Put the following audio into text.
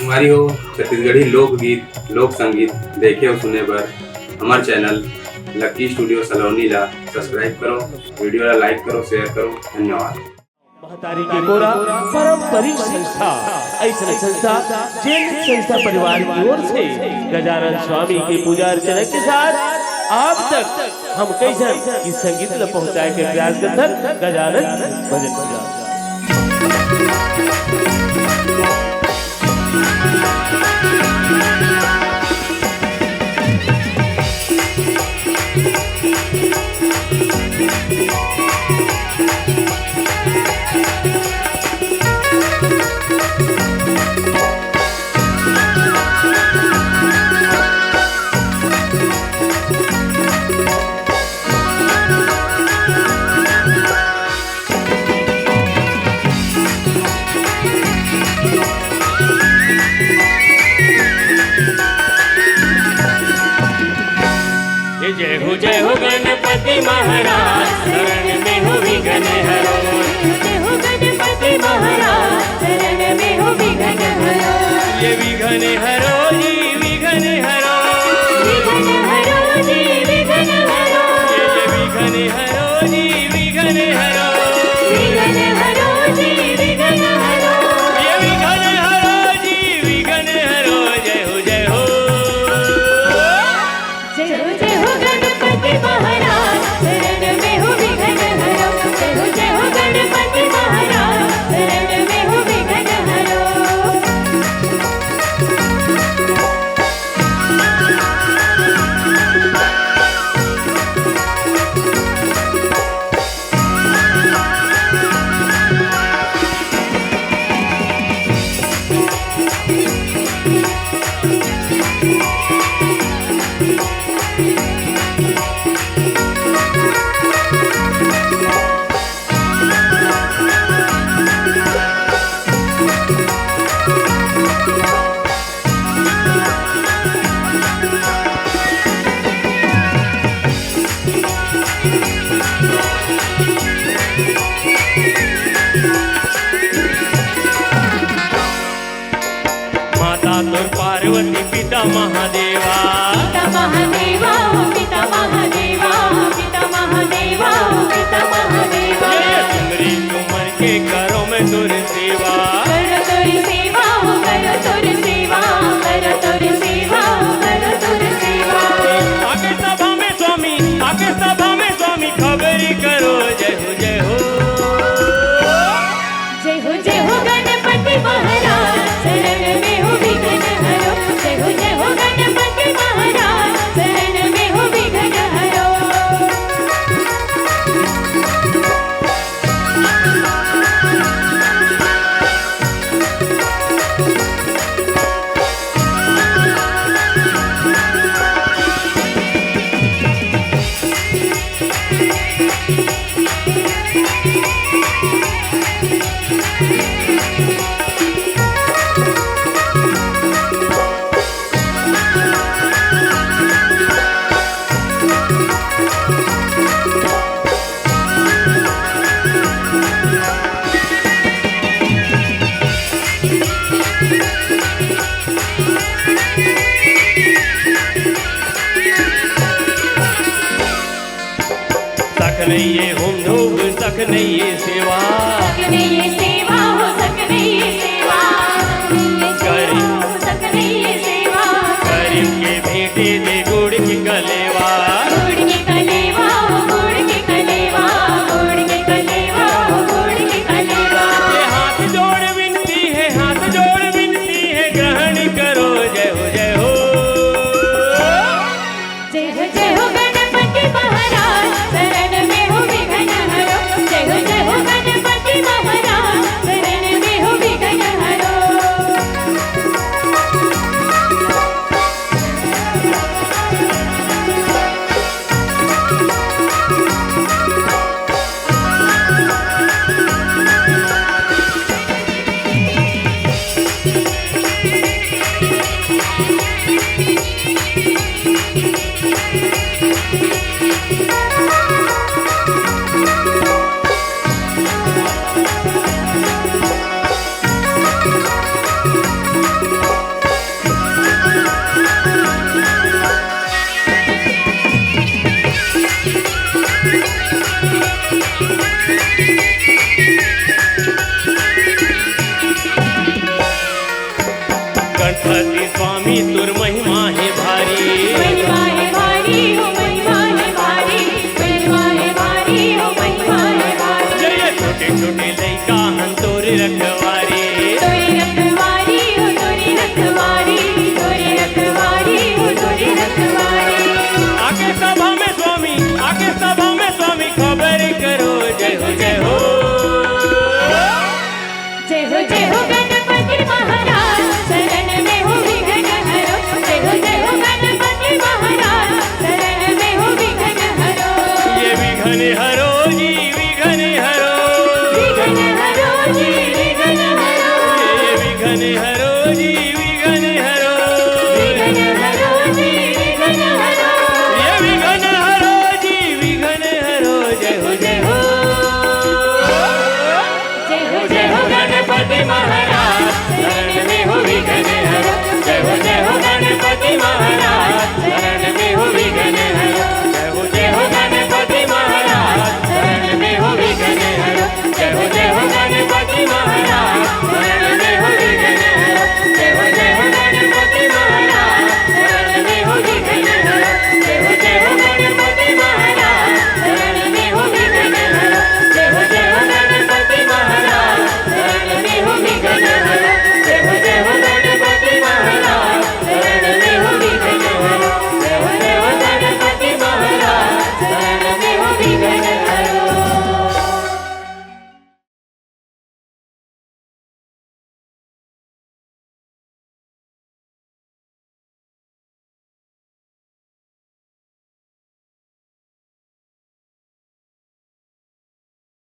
तुम्हारी हो छत्तीसगढ़ी लोकगीत लोक संगीत देखे और सुने बर हमारे चैनल लकी स्टूडियो सलोनी ला सब्सक्राइब करो, वीडियो ला लाइक करो, शेयर करो। धन्यवाद। महतारी के कोरा पारंपरिक संस्था ऐसा संस्था जैन संस्था परिवार की ओर से गजानन स्वामी की पूजा अर्चना के साथ आप तक हम कैसे इस संगीत ला पहुंचाए के प्रयास करते गजानन भजन पूजा। जय हो गणपति महाराज शरण में हो विघ्न हरो। जय हो गणपति महाराज शरण में हो विघ्न हरो। ये विघ्न हरो जी विघ्न हरो, विघ्न हरो जी विघ्न हरो। ये विघ्न हरो जी विघ्न हरो, विघ्न हरो जी विघ्न हरो। ये विघ्न हरो जी विघ्न हरो। जय हो जय हो, जय हो जय हो गणपति महाराज शरण में हो विघ्न हरो। जय हो गणपति महाराज शरण में हो विघ्न हरो। पार्वती पिता महादेवा, पिता महादेवा, पिता महादेवा, पिता महादेवा, पिता महादेवा। तुमरी तुमर के करो मैं तुर सेवा, करो तुर सेवा, करो तुर सेवा, करो तुर सेवा, करो तुर सेवा। आके सभा में स्वामी, आके सभा में स्वामी खबरी करो। जय हो जय हो, जय हो जय हो गणपति महाराज शरण में हो विघ्न हरो। जय हो जय हो गणपति महाराज शरण में हो विघ्न हरो। सख नहीं ये होम धूप, सख नहीं ये सेवा,